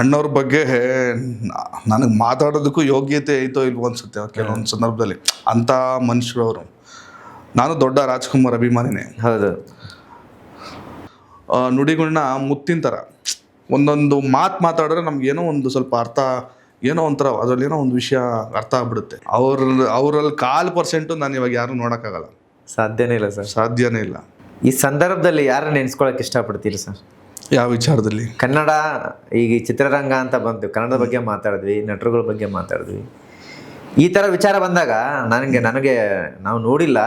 ಅಣ್ಣವ್ರ ಬಗ್ಗೆ ನನಗೆ ಮಾತಾಡೋದಕ್ಕೂ ಯೋಗ್ಯತೆ ಐತೋ ಇಲ್ವೋ ಅನ್ಸುತ್ತೆ ಕೆಲವೊಂದು ಸಂದರ್ಭದಲ್ಲಿ. ಅಂಥ ಮನುಷ್ಯರು ಅವರು. ನಾನು ದೊಡ್ಡ ರಾಜ್ಕುಮಾರ್ ಅಭಿಮಾನಿನೇ. ಹೌದು. ನುಡಿಗಳನ್ನ ಮುತ್ತಿನ ಥರ ಒಂದೊಂದು ಮಾತಾಡಿದ್ರೆ ನಮ್ಗೇನೋ ಒಂದು ಸ್ವಲ್ಪ ಅರ್ಥ, ಏನೋ ಒಂಥರ ಅದರಲ್ಲಿ ಏನೋ ಒಂದು ವಿಷಯ ಅರ್ಥ ಆಗ್ಬಿಡುತ್ತೆ. ಅವರಲ್ಲಿ 1% ನಾನು ಇವಾಗ ಯಾರು ನೋಡೋಕ್ಕಾಗಲ್ಲ. ಸಾಧ್ಯನೇ ಇಲ್ಲ ಸರ್. ಸಾಧ್ಯನೇ ಇಲ್ಲ. ಈ ಸಂದರ್ಭದಲ್ಲಿ ಯಾರನ್ನ ನೆನೆಸ್ಕೊಳಕ್ಕೆ ಇಷ್ಟಪಡ್ತೀರಿ ಸರ್? ಯಾವ ವಿಚಾರದಲ್ಲಿ? ಕನ್ನಡ ಈಗ ಈ ಚಿತ್ರರಂಗ ಅಂತ ಬಂತು, ಕನ್ನಡದ ಬಗ್ಗೆ ಮಾತಾಡಿದ್ವಿ, ನಟರುಗಳ ಬಗ್ಗೆ ಮಾತಾಡಿದ್ವಿ. ಈ ಥರ ವಿಚಾರ ಬಂದಾಗ ನನಗೆ ನಾವು ನೋಡಿಲ್ಲ,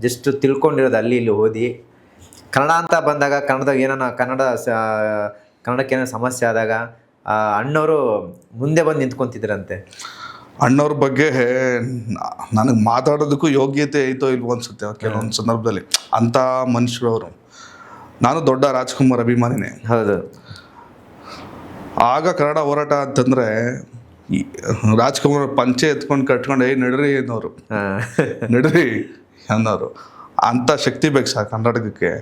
ಜಸ್ಟ್ ತಿಳ್ಕೊಂಡಿರೋದು ಅಲ್ಲಿ ಇಲ್ಲಿ ಓದಿ. ಕನ್ನಡ ಅಂತ ಬಂದಾಗ ಕನ್ನಡದಾಗ ಕನ್ನಡಕ್ಕೆ ಏನೋ ಸಮಸ್ಯೆ ಆದಾಗ ಅಣ್ಣವರು ಮುಂದೆ ಬಂದು ನಿಂತ್ಕೊಂತಿದ್ರಂತೆ. ಅಣ್ಣವ್ರ ಬಗ್ಗೆ ನನಗೆ ಮಾತಾಡೋದಕ್ಕೂ ಯೋಗ್ಯತೆ ಐತೋ ಇಲ್ವೋ ಅನ್ಸುತ್ತೆ ಕೆಲವೊಂದು ಸಂದರ್ಭದಲ್ಲಿ. ಅಂಥ ಮನುಷ್ಯರು ಅವರು. ನಾನು ದೊಡ್ಡ ರಾಜ್ಕುಮಾರ್ ಅಭಿಮಾನಿನೇ. ಹೌದು. ಆಗ ಕನ್ನಡ ಹೋರಾಟ ಅಂತಂದರೆ ರಾಜ್ಕುಮಾರ್ ಪಂಚೆ ಎತ್ಕೊಂಡು ಕಟ್ಕೊಂಡು ನಡ್ರಿ ಅನ್ನೋರು, ನಡ್ರಿ ಅನ್ನೋರು. ಅಂಥ ಶಕ್ತಿ ಬೇಕು ಸರ್ ಕರ್ನಾಟಕಕ್ಕೆ.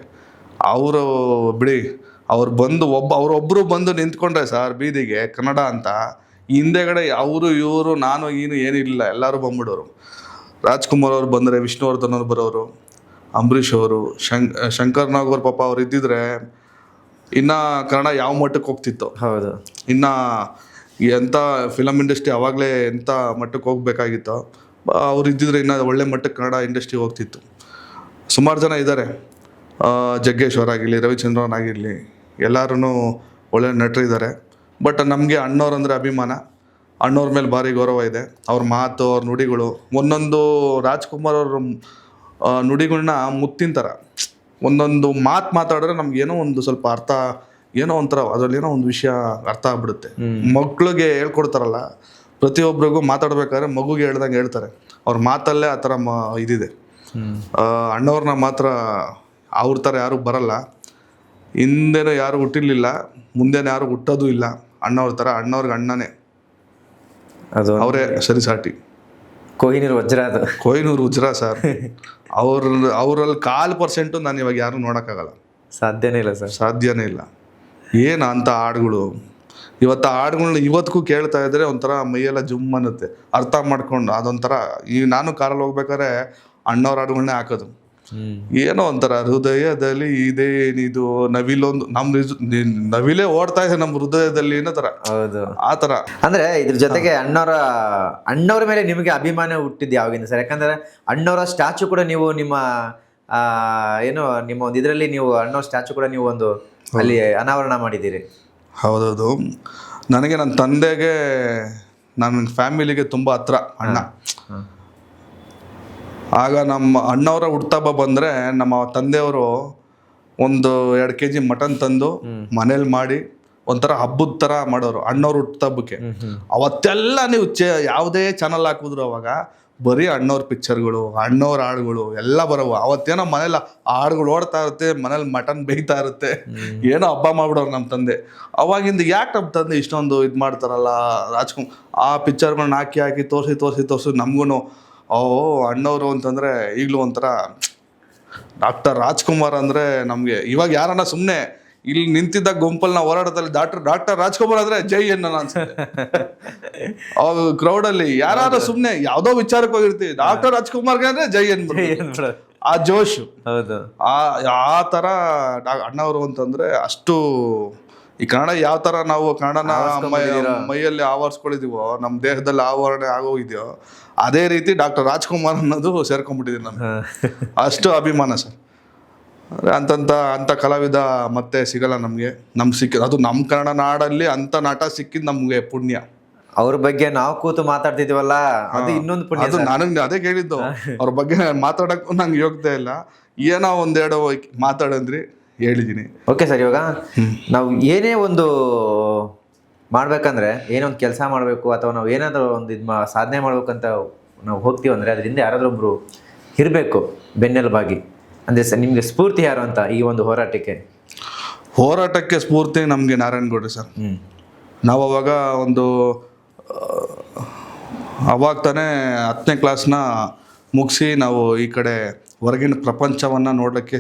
ಅವರು ಬಿಡಿ, ಅವ್ರು ಬಂದು ಅವರೊಬ್ಬರು ಬಂದು ನಿಂತ್ಕೊಂಡ್ರೆ ಸರ್ ಬೀದಿಗೆ ಕನ್ನಡ ಅಂತ, ಹಿಂದೆಗಡೆ ಅವರು ಇವರು ನಾನು ಏನಿಲ್ಲ, ಎಲ್ಲರೂ ಬಂದ್ಬಿಡೋರು. ರಾಜ್ಕುಮಾರ್ ಅವ್ರು ಬಂದರೆ ವಿಷ್ಣುವರ್ಧನ್ ಅವ್ರು ಬರೋರು, ಅಂಬರೀಷ್ ಅವರು, ಶಂಕರ್ ನಾಗ್ ಅವ್ರ ಪಾಪ ಅವ್ರು ಇದ್ದಿದ್ರೆ ಇನ್ನು ಕನ್ನಡ ಯಾವ ಮಟ್ಟಕ್ಕೆ ಹೋಗ್ತಿತ್ತು. ಹೌದು. ಇನ್ನು ಎಂಥ ಫಿಲಮ್ ಇಂಡಸ್ಟ್ರಿ ಆವಾಗಲೇ ಎಂಥ ಮಟ್ಟಕ್ಕೆ ಹೋಗ್ಬೇಕಾಗಿತ್ತು. ಅವ್ರು ಇದ್ದಿದ್ರೆ ಇನ್ನು ಒಳ್ಳೆ ಮಟ್ಟಕ್ಕೆ ಕನ್ನಡ ಇಂಡಸ್ಟ್ರಿ ಹೋಗ್ತಿತ್ತು. ಸುಮಾರು ಜನ ಇದ್ದಾರೆ, ಜಗ್ಗೇಶ್ವರ್ ಆಗಿರಲಿ, ರವಿಚಂದ್ರನ್ ಆಗಿರಲಿ, ಎಲ್ಲರೂ ಒಳ್ಳೆ ನಟರು ಇದ್ದಾರೆ. ಬಟ್ ನಮಗೆ ಅಣ್ಣವ್ರು ಅಂದರೆ ಅಭಿಮಾನ. ಅಣ್ಣವ್ರ ಮೇಲೆ ಭಾರಿ ಗೌರವ ಇದೆ. ಅವ್ರ ಮಾತು, ಅವ್ರ ನುಡಿಗಳು, ಒಂದೊಂದು ರಾಜ್ಕುಮಾರ್ ಅವ್ರ ನುಡಿಗಳನ್ನ ಮುತ್ತಿನ ಥರ ಒಂದೊಂದು ಮಾತಾಡಿದ್ರೆ ನಮ್ಗೇನೋ ಒಂದು ಸ್ವಲ್ಪ ಅರ್ಥ, ಏನೋ ಒಂಥರ ಅದರಲ್ಲಿ ಏನೋ ಒಂದು ವಿಷಯ ಅರ್ಥ ಆಗ್ಬಿಡುತ್ತೆ. ಮಕ್ಳಿಗೆ ಹೇಳ್ಕೊಡ್ತಾರಲ್ಲ, ಪ್ರತಿಯೊಬ್ಬರಿಗೂ ಮಾತಾಡ್ಬೇಕಾದ್ರೆ ಮಗುಗೆ ಹೇಳ್ದಂಗೆ ಹೇಳ್ತಾರೆ. ಅವ್ರ ಮಾತಲ್ಲೇ ಆ ಥರ ಇದಿದೆ. ಅಣ್ಣವ್ರನ್ನ ಮಾತ್ರ ಅವ್ರ ಥರ ಯಾರೂ ಬರಲ್ಲ. ಹಿಂದೆನೂ ಯಾರು ಹುಟ್ಟಿರ್ಲಿಲ್ಲ, ಮುಂದೆನೂ ಯಾರು ಹುಟ್ಟೋದು ಇಲ್ಲ ಅಣ್ಣವ್ರ ಥರ. ಅಣ್ಣವ್ರಿಗೆ ಅಣ್ಣನೇ, ಅದು ಅವರೇ ಸರಿಸಾಟಿ. ಕೊಹಿನೂರ್ ವಜ್ರ, ಅದು ಕೊಹಿನೂರ್ ವಜ್ರ ಸರ್. ಅವರಲ್ಲಿ 1% ನಾನು ಇವಾಗ ಯಾರು ನೋಡೋಕ್ಕಾಗಲ್ಲ. ಸಾಧ್ಯನೇ ಇಲ್ಲ ಸರ್. ಸಾಧ್ಯನೇ ಇಲ್ಲ. ಏನು ಅಂಥ ಹಾಡುಗಳು. ಇವತ್ತು ಹಾಡುಗಳನ್ನ ಇವತ್ತಿಗೂ ಕೇಳ್ತಾ ಇದ್ರೆ ಒಂಥರ ಮೈಯೆಲ್ಲ ಜುಮ್ ಅನ್ನುತ್ತೆ. ಅರ್ಥ ಮಾಡ್ಕೊಂಡು ಅದೊಂಥರ ನಾನು ಕಾರಲ್ಲಿ ಹೋಗ್ಬೇಕಾದ್ರೆ ಅಣ್ಣವ್ರ ಹಾಡುಗಳನ್ನೇ ಹಾಕೋದು. ಏನೋ ಒಂಥರ ಹೃದಯದಲ್ಲಿ ಇದೇನಿದು ನವಿಲೊಂದು, ನವಿಲೇ ಓಡ್ತಾ ಇದೆ ನಮ್ಮ ಹೃದಯದಲ್ಲಿ ಅನ್ನೋ ಥರ. ಹೌದು. ಆ ಥರ. ಅಂದ್ರೆ ಇದ್ರ ಜೊತೆಗೆ ಅಣ್ಣವ್ರ ಮೇಲೆ ನಿಮಗೆ ಅಭಿಮಾನ ಹುಟ್ಟಿದ್ದು ಯಾವಾಗಿಂದ ಸರ್? ಯಾಕಂದ್ರೆ ಅಣ್ಣವರ ಸ್ಟ್ಯಾಚು ಕೂಡ ನೀವು ನಿಮ್ಮ ನಿಮ್ಮ ಒಂದು ಇದರಲ್ಲಿ ನೀವು ಅಣ್ಣವ್ರ ಸ್ಟ್ಯಾಚು ಕೂಡ ನೀವು ಒಂದು ಅಲ್ಲಿ ಅನಾವರಣ ಮಾಡಿದ್ದೀರಿ. ಹೌದೌದು. ನನಗೆ ನನ್ನ ತಂದೆಗೆ, ನನ್ನ ಫ್ಯಾಮಿಲಿಗೆ ತುಂಬ ಹತ್ರ ಅಣ್ಣ. ಆಗ ನಮ್ಮ ಅಣ್ಣವರ ಹುಟ್ಟುಹಬ್ಬ ಬಂದರೆ ನಮ್ಮ ತಂದೆಯವರು ಒಂದು 2 kg ಮಟನ್ ತಂದು ಮನೇಲಿ ಮಾಡಿ ಒಂಥರ ಹಬ್ಬದ ಥರ ಮಾಡೋರು ಅಣ್ಣವ್ರ ಹುಟ್ಟುಹಬ್ಬಕ್ಕೆ. ಅವತ್ತೆಲ್ಲ ನೀವು ಯಾವುದೇ ಚಾನಲ್ ಹಾಕಿದ್ರು ಅವಾಗ ಬರೀ ಅಣ್ಣವ್ರ ಪಿಕ್ಚರ್ಗಳು, ಅಣ್ಣವ್ರ ಹಾಡುಗಳು ಎಲ್ಲ ಬರೋವು. ಅವತ್ತೇನೋ ಮನೇಲಿ ಹಾಡುಗಳು ಓಡ್ತಾ ಇರುತ್ತೆ, ಮನೇಲಿ ಮಟನ್ ಬೇಯ್ತಾ ಇರುತ್ತೆ, ಏನೋ ಹಬ್ಬ ಮಾಡ್ಬಿಡೋರು ನಮ್ಮ ತಂದೆ. ಅವಾಗಿಂದ ಯಾಕೆ ನಮ್ಮ ತಂದೆ ಇಷ್ಟೊಂದು ಇದು ಮಾಡ್ತಾರಲ್ಲ ರಾಜ್ಕುಮಾರ್, ಆ ಪಿಕ್ಚರ್ಗಳನ್ನ ಹಾಕಿ ತೋರಿಸಿ ನಮಗೂ ಅಣ್ಣವರು ಅಂತಂದರೆ ಈಗಲೂ ಒಂಥರ ಡಾಕ್ಟರ್ ರಾಜ್ಕುಮಾರ್ ಅಂದರೆ ನಮಗೆ. ಇವಾಗ ಯಾರನ್ನ ಸುಮ್ಮನೆ ಇಲ್ಲಿ ನಿಂತಿದ್ದ ಗುಂಪಲ್ಲಿ ನಾವು ಹೋರಾಟದಲ್ಲಿ ಡಾಕ್ಟರ್ ರಾಜ್ಕುಮಾರ್ ಅಂದರೆ ಜೈ ಎನ್ನ ಅನ್ಸುತ್ತೆ. ಅವಾಗ ಕ್ರೌಡಲ್ಲಿ ಯಾರು ಸುಮ್ಮನೆ ಯಾವುದೋ ವಿಚಾರಕ್ಕೆ ಹೋಗಿರ್ತೀವಿ, ಡಾಕ್ಟರ್ ರಾಜ್ಕುಮಾರ್ಗೆ ಅಂದರೆ ಜೈ ಎನ್ಬಿಡ, ಆ ಜೋಶು. ಹೌದು. ಆ ಥರ ಅಣ್ಣವರು ಅಂತಂದರೆ ಅಷ್ಟು. ಈ ಕನ್ನಡ ಯಾವ ಥರ ನಾವು ಕನ್ನಡನ ಮೈಯಲ್ಲಿ ಆವರಿಸ್ಕೊಂಡಿದೀವೋ, ನಮ್ಮ ದೇಹದಲ್ಲಿ ಆವರಣೆ ಆಗೋಗಿದೆಯೋ, ಅದೇ ರೀತಿ ಡಾಕ್ಟರ್ ರಾಜ್ಕುಮಾರ್ ಅನ್ನೋದು ಸೇರ್ಕೊಂಡ್ಬಿಟ್ಟಿದ್ದೀನಿ ನಾನು. ಅಷ್ಟು ಅಭಿಮಾನ ಸರ್. ಅಂಥ ಕಲಾವಿದ ಮತ್ತೆ ಸಿಗಲ್ಲ ನಮಗೆ. ಅದು ನಮ್ಮ ಕನ್ನಡ ನಾಡಲ್ಲಿ ಅಂಥ ನಟ ಸಿಕ್ಕಿದ್ದು ನಮಗೆ ಪುಣ್ಯ. ಅವ್ರ ಬಗ್ಗೆ ನಾವು ಕೂತು ಮಾತಾಡ್ತಿದೀವಲ್ಲ, ಅದು ಇನ್ನೊಂದು ಪುಣ್ಯ. ಅದು ನನಗೆ ಅದೇ ಕೇಳಿದ್ದು, ಅವ್ರ ಬಗ್ಗೆ ಮಾತಾಡೋಕ್ಕೂ ನಂಗೆ ಯೋಗ್ಯತೆ ಇಲ್ಲ. ಏನೋ ಒಂದೆರಡು ಮಾತಾಡಂದ್ರಿ ಹೇಳಿದ್ದೀನಿ. Okay sir. ಇವಾಗ ನಾವು ಏನೇ ಒಂದು ಮಾಡ್ಬೇಕಂದ್ರೆ, ಏನೋ ಒಂದು ಕೆಲಸ ಮಾಡಬೇಕು ಅಥವಾ ನಾವು ಏನಾದರೂ ಒಂದು ಸಾಧನೆ ಮಾಡ್ಬೇಕಂತ ನಾವು ಹೋಗ್ತೀವಂದರೆ ಅದರಿಂದ ಯಾರಾದರೂ ಒಬ್ರು ಇರಬೇಕು ಬೆನ್ನೆಲುಬಾಗಿ. ಅಂದರೆ ಸರ್ ನಿಮಗೆ ಸ್ಫೂರ್ತಿ ಯಾರು ಅಂತ ಈ ಒಂದು ಹೋರಾಟಕ್ಕೆ ಸ್ಫೂರ್ತಿ ನಮಗೆ ನಾರಾಯಣಗೌಡ್ರಿ ಸರ್. ನಾವು ಅವಾಗ ಅವಾಗ ತಾನೇ 10ನೇ ಕ್ಲಾಸ್ನ ಮುಗಿಸಿ ನಾವು ಈ ಕಡೆ ಹೊರಗಿನ ಪ್ರಪಂಚವನ್ನು ನೋಡಲಿಕ್ಕೆ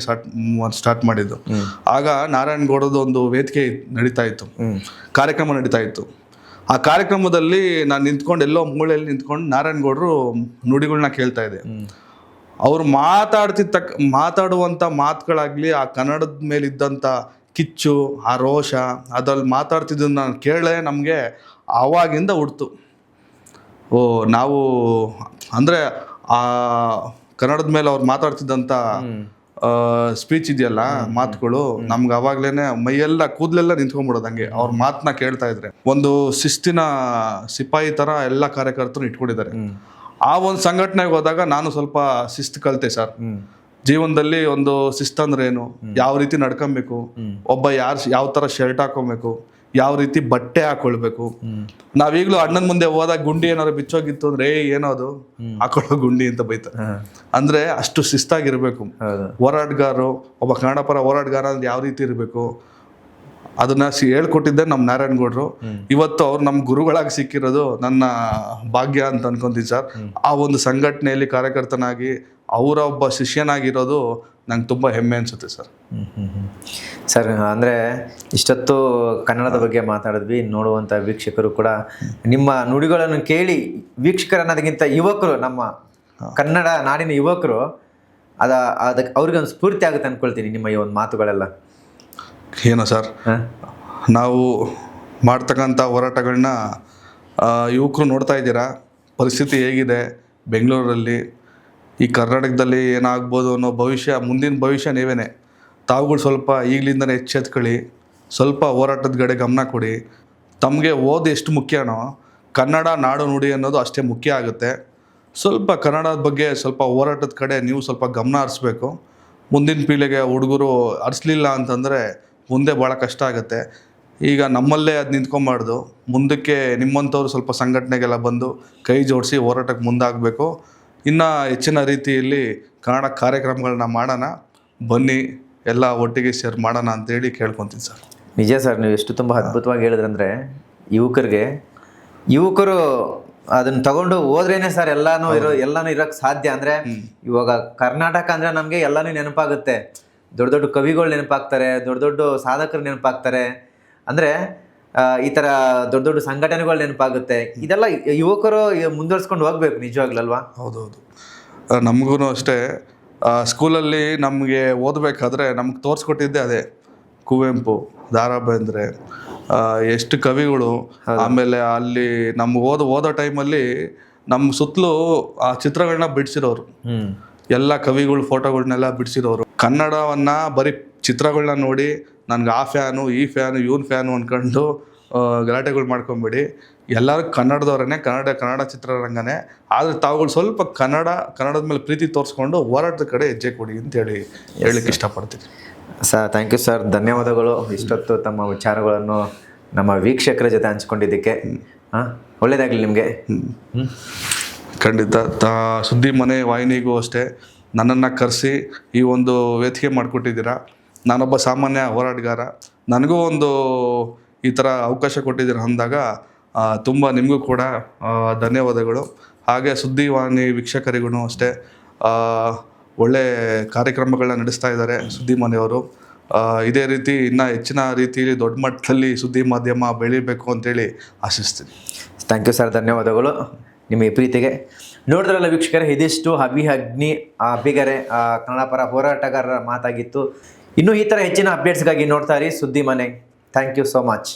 ಸ್ಟಾರ್ಟ್ ಮಾಡಿದ್ದು. ಆಗ ನಾರಾಯಣಗೌಡದ್ದು ಒಂದು ವೇದಿಕೆ ನಡೀತಾ ಇತ್ತು, ಕಾರ್ಯಕ್ರಮ ನಡೀತಾ ಇತ್ತು. ಆ ಕಾರ್ಯಕ್ರಮದಲ್ಲಿ ನಾನು ನಿಂತ್ಕೊಂಡು ಎಲ್ಲೋ ಮೂಲೆಯಲ್ಲಿ ನಿಂತ್ಕೊಂಡು ನಾರಾಯಣಗೌಡರು ನುಡಿಗಳನ್ನ ಕೇಳ್ತಾ ಇದ್ದೆ. ಅವರು ಮಾತಾಡುವಂಥ ಮಾತುಗಳಾಗಲಿ, ಆ ಕನ್ನಡದ ಮೇಲಿದ್ದಂಥ ಕಿಚ್ಚು, ಆ ರೋಷ, ಅದ್ರಲ್ಲಿ ಮಾತಾಡ್ತಿದ್ದನ್ನು ನಾನು ಕೇಳೇ ನಮಗೆ ಆವಾಗಿಂದ ಹುಡ್ತು. ನಾವು ಅಂದರೆ ಆ ಕನ್ನಡದ ಮೇಲೆ ಅವ್ರು ಮಾತಾಡ್ತಿದ್ದಂಥ ಸ್ಪೀಚ್ ಇದೆಯಲ್ಲ, ಮಾತುಗಳು ನಮ್ಗೆ ಅವಾಗ್ಲೇ ಮೈಯೆಲ್ಲ ಕೂದಲೆಲ್ಲ ನಿಂತ್ಕೊಂಡ್ಬಿಡೋದು ಹಂಗೆ ಅವ್ರ ಮಾತನ್ನ ಕೇಳ್ತಾ ಇದ್ರೆ. ಒಂದು ಶಿಸ್ತಿನ ಸಿಪಾಯಿ ಥರ ಎಲ್ಲ ಕಾರ್ಯಕರ್ತರು ಇಟ್ಕೊಂಡಿದ್ದಾರೆ. ಆ ಒಂದು ಸಂಘಟನೆಗೆ ಹೋದಾಗ ನಾನು ಸ್ವಲ್ಪ ಶಿಸ್ತು ಕಲಿತೆ ಸರ್. ಜೀವನದಲ್ಲಿ ಒಂದು ಶಿಸ್ತಂದ್ರೆ ಏನು, ಯಾವ ರೀತಿ ನಡ್ಕೊಬೇಕು, ಒಬ್ಬ ಯಾವ ಥರ ಶರ್ಟ್ ಹಾಕೊಬೇಕು, ಯಾವ ರೀತಿ ಬಟ್ಟೆ ಹಾಕೊಳ್ಬೇಕು. ನಾವೀಗ್ಲೂ ಅಣ್ಣನ ಮುಂದೆ ಹೋದಾಗ ಗುಂಡಿ ಏನಾದ್ರು ಬಿಚ್ಚೋಗಿತ್ತು ಅಂದ್ರೆ ಏನದು ಹಾಕೊಳ್ಳೋ ಗುಂಡಿ ಅಂತ ಬೈತಾರೆ. ಅಂದ್ರೆ ಅಷ್ಟು ಶಿಸ್ತಾಗಿರ್ಬೇಕು. ಹೋರಾಟಗಾರರು, ಒಬ್ಬ ಕನ್ನಡ ಪರ ಹೋರಾಟಗಾರ ಅಂದ್ರೆ ಯಾವ ರೀತಿ ಇರಬೇಕು ಅದನ್ನ ಹೇಳ್ಕೊಟ್ಟಿದ್ದೆ ನಮ್ಮ ನಾರಾಯಣಗೌಡರು. ಇವತ್ತು ಅವ್ರು ನಮ್ಮ ಗುರುಗಳಾಗಿ ಸಿಕ್ಕಿರೋದು ನನ್ನ ಭಾಗ್ಯ ಅಂತ ಅನ್ಕೊಂತೀನಿ ಸರ್. ಆ ಒಂದು ಸಂಘಟನೆಯಲ್ಲಿ ಕಾರ್ಯಕರ್ತನಾಗಿ ಅವರ ಒಬ್ಬ ಶಿಷ್ಯನಾಗಿರೋದು ನಂಗೆ ತುಂಬ ಹೆಮ್ಮೆ ಅನಿಸುತ್ತೆ ಸರ್. ಸರ್, ಅಂದರೆ ಇಷ್ಟೊತ್ತು ಕನ್ನಡದ ಬಗ್ಗೆ ಮಾತಾಡಿದ್ವಿ. ನೋಡುವಂಥ ವೀಕ್ಷಕರು ಕೂಡ ನಿಮ್ಮ ನುಡಿಗಳನ್ನು ಕೇಳಿ, ವೀಕ್ಷಕರು ಅನ್ನೋದಕ್ಕಿಂತ ಯುವಕರು, ನಮ್ಮ ಕನ್ನಡ ನಾಡಿನ ಯುವಕರು ಅದಕ್ಕೆ ಅವ್ರಿಗೊಂದು ಸ್ಫೂರ್ತಿ ಆಗುತ್ತೆ ಅಂದ್ಕೊಳ್ತೀನಿ ನಿಮ್ಮ ಈ ಒಂದು ಮಾತುಗಳೆಲ್ಲ. ಏನೋ ಸರ್, ನಾವು ಮಾಡ್ತಕ್ಕಂಥ ಹೋರಾಟಗಳನ್ನ ಯುವಕರು ನೋಡ್ತಾ ಇದ್ದೀರಾ. ಪರಿಸ್ಥಿತಿ ಹೇಗಿದೆ ಬೆಂಗಳೂರಲ್ಲಿ, ಈ ಕರ್ನಾಟಕದಲ್ಲಿ ಏನಾಗ್ಬೋದು ಅನ್ನೋ ಮುಂದಿನ ಭವಿಷ್ಯ ನೀವೇನೆ. ತಾವುಗಳು ಸ್ವಲ್ಪ ಈಗಲಿಂದನೇ ಎಚ್ಚೆತ್ಕೊಳ್ಳಿ, ಸ್ವಲ್ಪ ಹೋರಾಟದ ಕಡೆ ಗಮನ ಕೊಡಿ. ತಮಗೆ ಓದು ಎಷ್ಟು ಮುಖ್ಯನೋ ಕನ್ನಡ ನಾಡು ನುಡಿ ಅನ್ನೋದು ಅಷ್ಟೇ ಮುಖ್ಯ ಆಗುತ್ತೆ. ಸ್ವಲ್ಪ ಕನ್ನಡದ ಬಗ್ಗೆ ಸ್ವಲ್ಪ ಹೋರಾಟದ ಕಡೆ ನೀವು ಸ್ವಲ್ಪ ಗಮನ ಹರಿಸ್ಬೇಕು. ಮುಂದಿನ ಪೀಳಿಗೆ ಹುಡುಗರು ಹರಿಸ್ಲಿಲ್ಲ ಅಂತಂದರೆ ಮುಂದೆ ಭಾಳ ಕಷ್ಟ ಆಗುತ್ತೆ. ಈಗ ನಮ್ಮಲ್ಲೇ ಅದು ನಿಂತ್ಕೊಂಬಾರ್ದು, ಮುಂದಕ್ಕೆ ನಿಮ್ಮಂಥವ್ರು ಸ್ವಲ್ಪ ಸಂಘಟನೆಗೆಲ್ಲ ಬಂದು ಕೈ ಜೋಡಿಸಿ ಹೋರಾಟಕ್ಕೆ ಮುಂದಾಗಬೇಕು. ಇನ್ನು ಹೆಚ್ಚಿನ ರೀತಿಯಲ್ಲಿ ಕನ್ನಡ ಕಾರ್ಯಕ್ರಮಗಳನ್ನ ಮಾಡೋಣ, ಬನ್ನಿ ಎಲ್ಲ ಒಟ್ಟಿಗೆ ಸೇರಿ ಮಾಡೋಣ ಅಂತೇಳಿ ಕೇಳ್ಕೊತೀನಿ ಸರ್. ನಿಜ ಸರ್, ನೀವು ಎಷ್ಟು ತುಂಬ ಅದ್ಭುತವಾಗಿ ಹೇಳಿದ್ರಂದರೆ, ಯುವಕರು ಅದನ್ನ ತಗೊಂಡು ಹೋದ್ರೇನೆ ಸರ್ ಎಲ್ಲಾನು ಇರೋಕ್ಕೆ ಸಾಧ್ಯ. ಅಂದರೆ ಇವಾಗ ಕರ್ನಾಟಕ ಅಂದರೆ ನಮಗೆ ಎಲ್ಲನೂ ನೆನಪಾಗುತ್ತೆ. ದೊಡ್ಡ ದೊಡ್ಡ ಕವಿಗಳು ನೆನಪಾಗ್ತಾರೆ, ದೊಡ್ಡ ದೊಡ್ಡ ಸಾಧಕರು ನೆನಪಾಗ್ತಾರೆ. ಅಂದರೆ ಈ ಥರ ದೊಡ್ಡ ದೊಡ್ಡ ಸಂಘಟನೆಗಳು ನೆನಪಾಗುತ್ತೆ. ಇದೆಲ್ಲ ಯುವಕರು ಮುಂದುವರ್ಸ್ಕೊಂಡು ಹೋಗ್ಬೇಕು ನಿಜವಾಗ್ಲಲ್ವಾ? ಹೌದೌದು. ನಮಗೂ ಅಷ್ಟೇ, ಸ್ಕೂಲಲ್ಲಿ ನಮಗೆ ಓದಬೇಕಾದ್ರೆ ನಮ್ಗೆ ತೋರಿಸ್ಕೊಟ್ಟಿದ್ದೆ ಅದೇ ಕುವೆಂಪು, ದ ರಾ ಬೇಂದ್ರೆ, ಎಷ್ಟು ಕವಿಗಳು. ಆಮೇಲೆ ಅಲ್ಲಿ ನಮ್ಗೆ ಓದೋ ಟೈಮಲ್ಲಿ ನಮ್ಮ ಸುತ್ತಲೂ ಆ ಚಿತ್ರಗಳನ್ನ ಬಿಡಿಸಿರೋರು, ಎಲ್ಲ ಕವಿಗಳು ಫೋಟೋಗಳನ್ನೆಲ್ಲ ಬಿಡಿಸಿರೋರು. ಕನ್ನಡವನ್ನು ಬರೀ ಚಿತ್ರಗಳನ್ನ ನೋಡಿ ನನಗೆ ಆ ಫ್ಯಾನು, ಈ ಫ್ಯಾನು, ಇವನ್ ಫ್ಯಾನು ಅಂದ್ಕೊಂಡು ಗಲಾಟೆಗಳು ಮಾಡ್ಕೊಂಬಿಡಿ. ಎಲ್ಲರೂ ಕನ್ನಡದವ್ರೇ, ಕನ್ನಡ ಚಿತ್ರರಂಗನೇ. ಆದರೆ ತಾವುಗಳು ಸ್ವಲ್ಪ ಕನ್ನಡದ ಮೇಲೆ ಪ್ರೀತಿ ತೋರಿಸ್ಕೊಂಡು ಹೋರಾಟದ ಕಡೆ ಹೆಜ್ಜೆ ಕೊಡಿ ಅಂತೇಳಿ ಹೇಳಲಿಕ್ಕೆ ಇಷ್ಟಪಡ್ತೀನಿ ಸರ್. ಥ್ಯಾಂಕ್ ಯು ಸರ್, ಧನ್ಯವಾದಗಳು. ಇಷ್ಟೊತ್ತು ತಮ್ಮ ವಿಚಾರಗಳನ್ನು ನಮ್ಮ ವೀಕ್ಷಕರ ಜೊತೆ ಹಂಚ್ಕೊಂಡಿದ್ದಕ್ಕೆ. ಒಳ್ಳೆಯದಾಗಲಿ ನಿಮಗೆ. ಖಂಡಿತ. ಸುದ್ದಿ ಮನೆ ವಾಹಿನಿಗೂ ಅಷ್ಟೇ ನನ್ನನ್ನು ಕರೆಸಿ ಈ ಒಂದು ವೇದಿಕೆ ಮಾಡಿಕೊಟ್ಟಿದ್ದೀರಾ. ನಾನೊಬ್ಬ ಸಾಮಾನ್ಯ ಹೋರಾಟಗಾರ, ನನಗೂ ಒಂದು ಈ ಥರ ಅವಕಾಶ ಕೊಟ್ಟಿದ್ದೀರ ಅಂದಾಗ ತುಂಬ ನಿಮಗೂ ಕೂಡ ಧನ್ಯವಾದಗಳು. ಹಾಗೆ ಸುದ್ದಿವಾಹಿನಿ ವೀಕ್ಷಕರಿಗೂ ಅಷ್ಟೇ ಒಳ್ಳೆ ಕಾರ್ಯಕ್ರಮಗಳನ್ನ ನಡೆಸ್ತಾ ಇದ್ದಾರೆ ಸುದ್ದಿ ಮನೆಯವರು. ಇದೇ ರೀತಿ ಇನ್ನೂ ಹೆಚ್ಚಿನ ರೀತಿಯಲ್ಲಿ ದೊಡ್ಡ ಮಟ್ಟದಲ್ಲಿ ಸುದ್ದಿ ಮಾಧ್ಯಮ ಬೆಳಿಬೇಕು ಅಂತೇಳಿ ಆಶಿಸ್ತೀನಿ. ಥ್ಯಾಂಕ್ ಯು ಸರ್, ಧನ್ಯವಾದಗಳು ನಿಮ್ಮ ಈ ಪ್ರೀತಿಗೆ. ನೋಡಿದ್ರಲ್ಲ ವೀಕ್ಷಕರೇ, ಇದಿಷ್ಟು ಅಬ್ಬಿಗೆರೆ ಕನ್ನಡ ಪರ ಹೋರಾಟಗಾರರ ಮಾತಾಗಿತ್ತು. ಇನ್ನೂ ಈ ಥರ ಹೆಚ್ಚಿನ ಅಪ್ಡೇಟ್ಸ್ಗಾಗಿ ನೋಡ್ತಾ ಇರಿ ಸುದ್ದಿ ಮನೆ. Thank you so much.